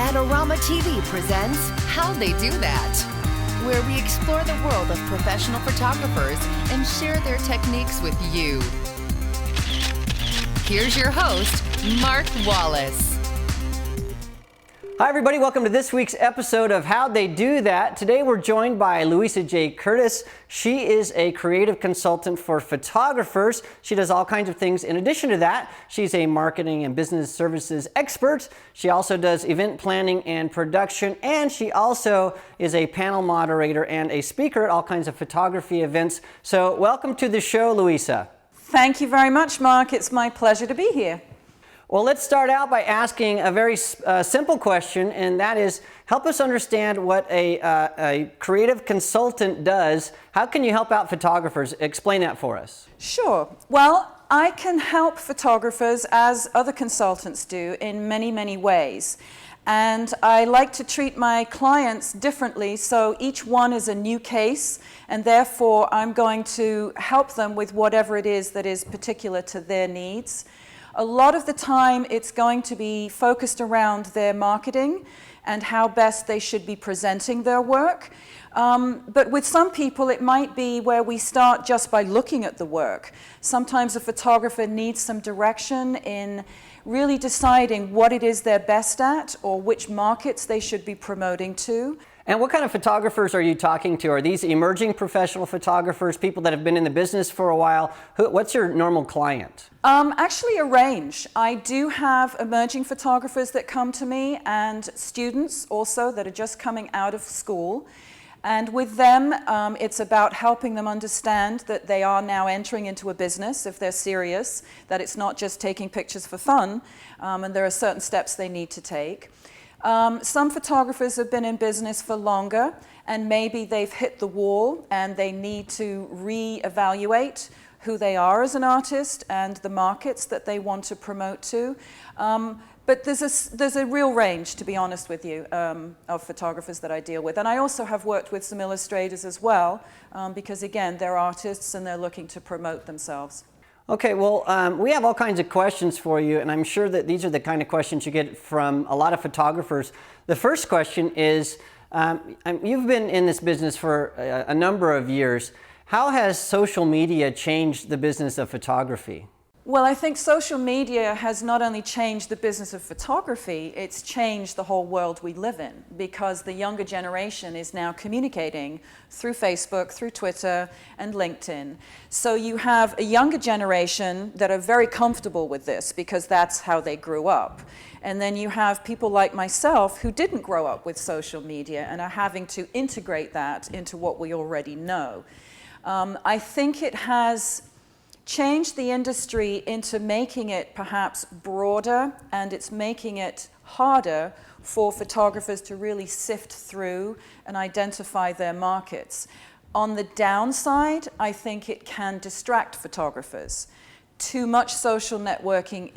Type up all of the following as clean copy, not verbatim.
Adorama TV presents How They Do That, where we explore the world of professional photographers and share their techniques with you. Here's your host, Mark Wallace. Hi everybody, welcome to this week's episode of How They Do That. Today we're joined by Louisa Curtis. She is a creative consultant for photographers. She does all kinds of things. In addition to that, she's a marketing and business services expert. She also does event planning and production, and she also is a panel moderator and a speaker at all kinds of photography events. So welcome to the show, Louisa. Thank you very much, Mark. It's my pleasure to be here. Well, let's start out by asking a very simple question, and that is, help us understand what a creative consultant does. How can you help out photographers? Explain that for us. Sure. Well, I can help photographers, as other consultants do, in many, many ways. And I like to treat my clients differently, so each one is a new case, and therefore I'm going to help them with whatever it is that is particular to their needs. A lot of the time it's going to be focused around their marketing and how best they should be presenting their work. But with some people it might be where we start just by looking at the work. Sometimes a photographer needs some direction in really deciding what it is they're best at or which markets they should be promoting to. And what kind of photographers are you talking to? Are these emerging professional photographers, people that have been in the business for a while? What's your normal client? Actually a range. I do have emerging photographers that come to me and students also that are just coming out of school. And with them, it's about helping them understand that they are now entering into a business, if they're serious, that it's not just taking pictures for fun, and there are certain steps they need to take. Some photographers have been in business for longer, and maybe they've hit the wall and they need to re-evaluate who they are as an artist and the markets that they want to promote to. But there's a real range, to be honest with you, of photographers that I deal with. And I also have worked with some illustrators as well, because again, they're artists and they're looking to promote themselves. Okay, well, we have all kinds of questions for you, and I'm sure that these are the kind of questions you get from a lot of photographers. The first question is, you've been in this business for a number of years. How has social media changed the business of photography? Well, I think social media has not only changed the business of photography, it's changed the whole world we live in, because the younger generation is now communicating through Facebook, through Twitter, and LinkedIn. So you have a younger generation that are very comfortable with this because that's how they grew up. And then you have people like myself who didn't grow up with social media and are having to integrate that into what we already know. I think it has changed the industry into making it perhaps broader, and it's making it harder for photographers to really sift through and identify their markets. On the downside, I think it can distract photographers. Too much social networking,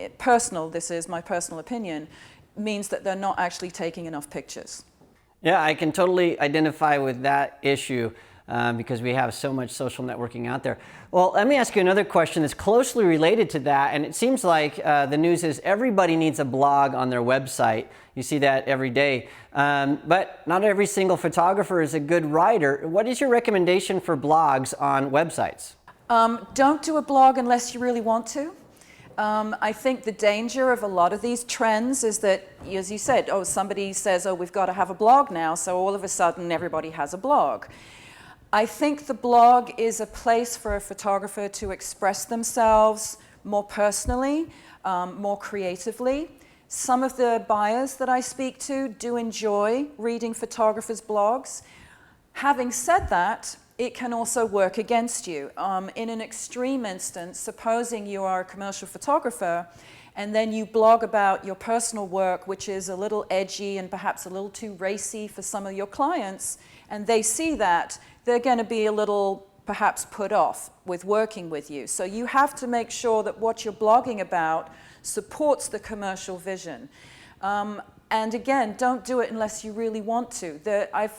this is my personal opinion, means that they're not actually taking enough pictures. Yeah, I can totally identify with that issue. Because we have so much social networking out there. Well, let me ask you another question that's closely related to that, and it seems like the news is everybody needs a blog on their website. You see that every day. But not every single photographer is a good writer. What is your recommendation for blogs on websites? Don't do a blog unless you really want to. I think the danger of a lot of these trends is that, as you said, somebody says, we've got to have a blog now, so all of a sudden everybody has a blog. I think the blog is a place for a photographer to express themselves more personally, more creatively. Some of the buyers that I speak to do enjoy reading photographers' blogs. Having said that, it can also work against you. In an extreme instance, supposing you are a commercial photographer and then you blog about your personal work, which is a little edgy and perhaps a little too racy for some of your clients, and they see that, they're going to be a little perhaps put off with working with you. So you have to make sure that what you're blogging about supports the commercial vision. And again, don't do it unless you really want to. I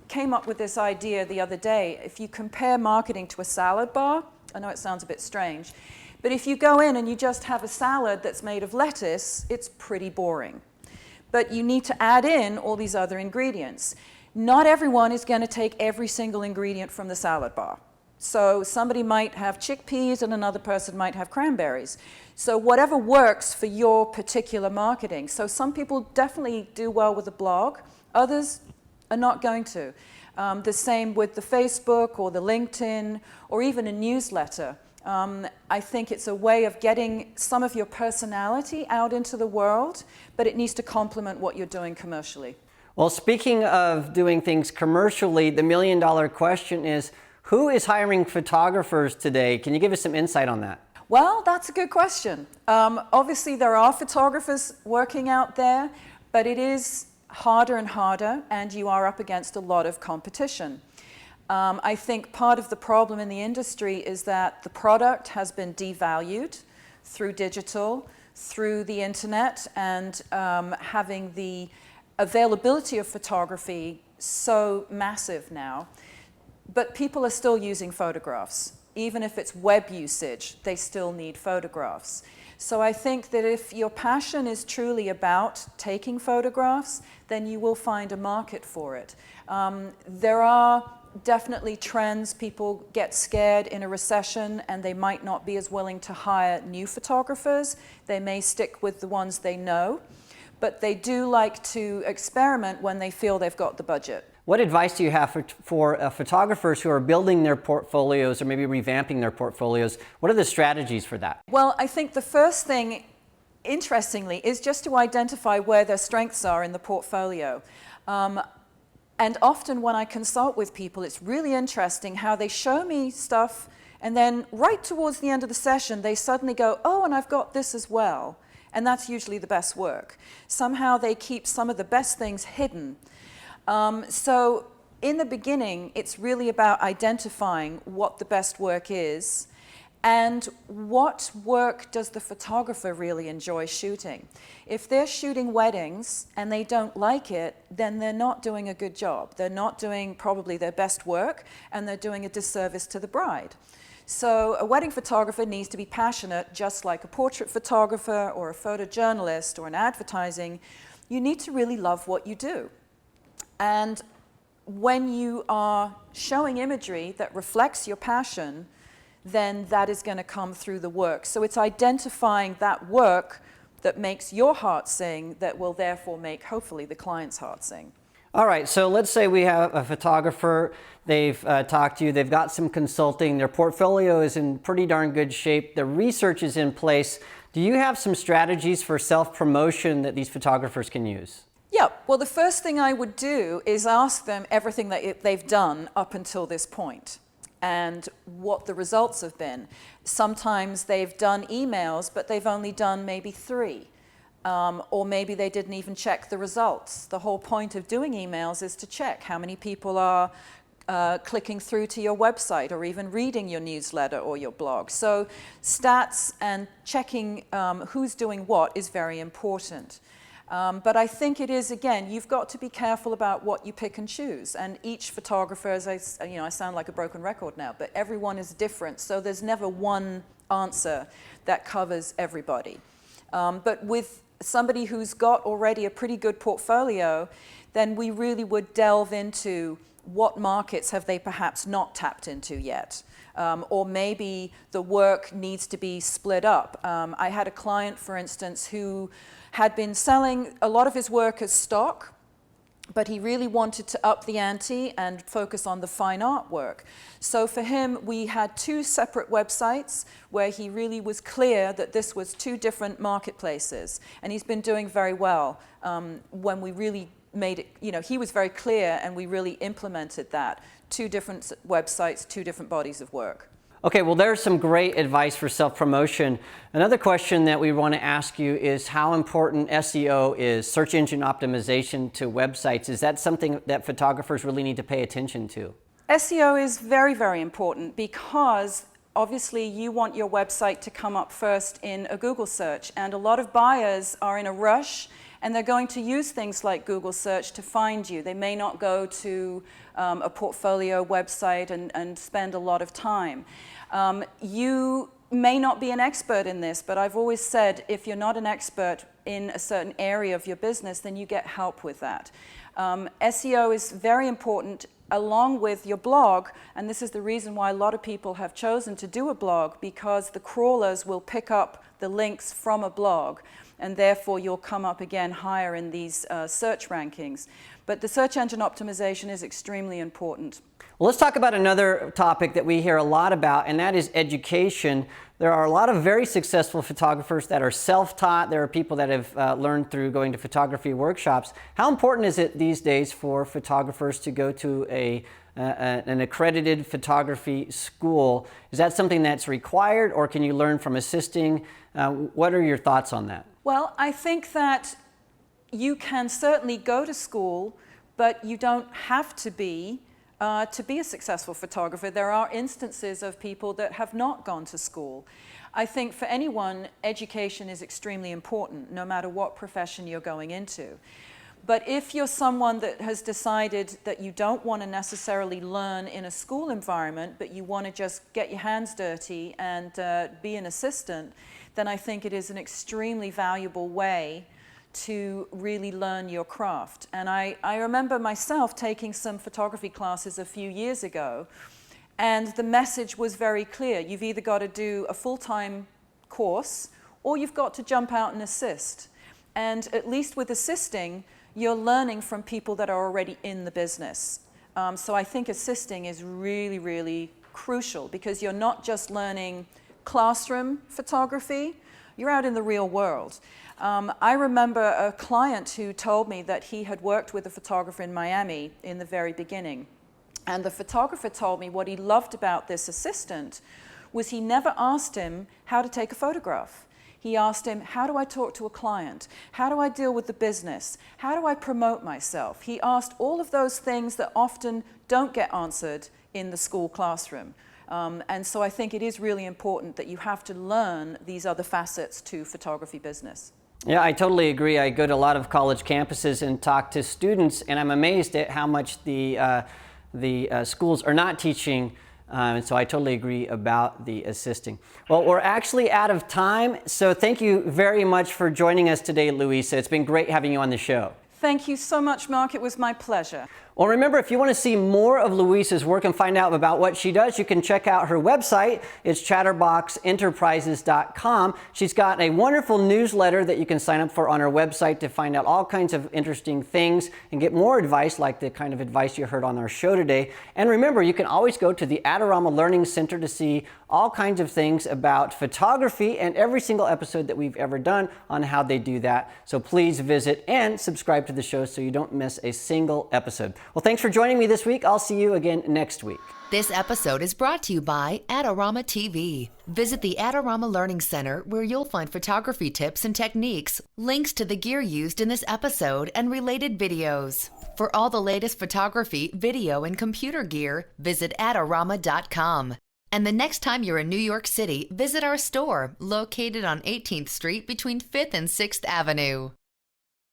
came up with this idea the other day. If you compare marketing to a salad bar, I know it sounds a bit strange, but if you go in and you just have a salad that's made of lettuce, it's pretty boring. but you need to add in all these other ingredients. Not everyone is going to take every single ingredient from the salad bar. So somebody might have chickpeas and another person might have cranberries. So whatever works for your particular marketing. So some people definitely do well with a blog, others are not going to. The same with the Facebook or the LinkedIn or even a newsletter. I think it's a way of getting some of your personality out into the world, but it needs to complement what you're doing commercially. Well, speaking of doing things commercially, the million-dollar question is, who is hiring photographers today? Can you give us some insight on that? Well, that's a good question. Obviously, there are photographers working out there, but it is harder and harder, and you are up against a lot of competition. I think part of the problem in the industry is that the product has been devalued through digital, through the internet, and having the availability of photography so massive now. But people are still using photographs. Even if it's web usage, they still need photographs. So I think that if your passion is truly about taking photographs, then you will find a market for it. There are definitely trends. People get scared in a recession and they might not be as willing to hire new photographers. They may stick with the ones they know, but they do like to experiment when they feel they've got the budget. What advice do you have for photographers who are building their portfolios or maybe revamping their portfolios? What are the strategies for that? Well, I think the first thing, interestingly, is just to identify where their strengths are in the portfolio. And often when I consult with people, it's really interesting how they show me stuff and then right towards the end of the session, they suddenly go, oh, and I've got this as well. And that's usually the best work. Somehow they keep some of the best things hidden. So in the beginning, it's really about identifying what the best work is and what work does the photographer really enjoy shooting. If they're shooting weddings and they don't like it, then they're not doing a good job. They're not doing probably their best work, and they're doing a disservice to the bride. So a wedding photographer needs to be passionate, just like a portrait photographer or a photojournalist or an advertising. You need to really love what you do. And when you are showing imagery that reflects your passion, then that is going to come through the work. So it's identifying that work that makes your heart sing that will therefore make, hopefully, the client's heart sing. All right, so let's say we have a photographer, they've talked to you, they've got some consulting, their portfolio is in pretty darn good shape, the research is in place. Do you have some strategies for self-promotion that these photographers can use? Yeah, well, the first thing I would do is ask them everything that they've done up until this point and what the results have been. Sometimes they've done emails, but they've only done maybe 3. Or maybe they didn't even check the results. The whole point of doing emails is to check how many people are clicking through to your website or even reading your newsletter or your blog. So stats and checking who's doing what is very important. But I think it is, again, you've got to be careful about what you pick and choose. And each photographer, as I sound like a broken record now, but everyone is different. So there's never one answer that covers everybody. But with somebody who's got already a pretty good portfolio, then we really would delve into what markets have they perhaps not tapped into yet. Or maybe the work needs to be split up. I had a client, for instance, who had been selling a lot of his work as stock, but he really wanted to up the ante and focus on the fine art work. So for him, we had 2 separate websites where he really was clear that this was 2 different marketplaces. And he's been doing very well when we really made it, he was very clear and we really implemented that. 2 different websites, 2 different bodies of work. Okay, well, there's some great advice for self-promotion. Another question that we want to ask you is how important SEO is, search engine optimization to websites. Is that something that photographers really need to pay attention to? SEO is very, very important because obviously you want your website to come up first in a Google search, and a lot of buyers are in a rush and they're going to use things like Google search to find you. They may not go to a portfolio website and spend a lot of time. You may not be an expert in this, but I've always said if you're not an expert, in a certain area of your business, then you get help with that. SEO is very important along with your blog, and this is the reason why a lot of people have chosen to do a blog, because the crawlers will pick up the links from a blog, and therefore you'll come up again higher in these search rankings. But the search engine optimization is extremely important. Well, let's talk about another topic that we hear a lot about, and that is education. There are a lot of very successful photographers that are self-taught. There are people that have learned through going to photography workshops. How important is it these days for photographers to go to an accredited photography school? Is that something that's required, or can you learn from assisting? What are your thoughts on that? Well, I think that you can certainly go to school, but you don't have to be a successful photographer. There are instances of people that have not gone to school. I think for anyone, education is extremely important, no matter what profession you're going into. But if you're someone that has decided that you don't want to necessarily learn in a school environment, but you want to just get your hands dirty and be an assistant, then I think it is an extremely valuable way to really learn your craft. And I remember myself taking some photography classes a few years ago, and the message was very clear. You've either got to do a full-time course, or you've got to jump out and assist. And at least with assisting, you're learning from people that are already in the business. So I think assisting is really, really crucial, because you're not just learning classroom photography, you're out in the real world. I remember a client who told me that he had worked with a photographer in Miami in the very beginning. And the photographer told me what he loved about this assistant was he never asked him how to take a photograph. He asked him, how do I talk to a client? How do I deal with the business? How do I promote myself? He asked all of those things that often don't get answered in the school classroom. And so I think it is really important that you have to learn these other facets to photography business. Yeah, I totally agree. I go to a lot of college campuses and talk to students, and I'm amazed at how much the schools are not teaching. And so I totally agree about the assisting. Well, we're actually out of time, so thank you very much for joining us today, Louisa. It's been great having you on the show. Thank you so much, Mark. It was my pleasure. Well, remember, if you want to see more of Louisa's work and find out about what she does, you can check out her website. It's chatterboxenterprises.com. She's got a wonderful newsletter that you can sign up for on her website to find out all kinds of interesting things and get more advice, like the kind of advice you heard on our show today. And remember, you can always go to the Adorama Learning Center to see all kinds of things about photography and every single episode that we've ever done on how they do that. So please visit and subscribe to the show so you don't miss a single episode. Well, thanks for joining me this week. I'll see you again next week. This episode is brought to you by Adorama TV. Visit the Adorama Learning Center, where you'll find photography tips and techniques, links to the gear used in this episode, and related videos. For all the latest photography, video, and computer gear, visit Adorama.com. And the next time you're in New York City, visit our store, located on 18th Street between 5th and 6th Avenue.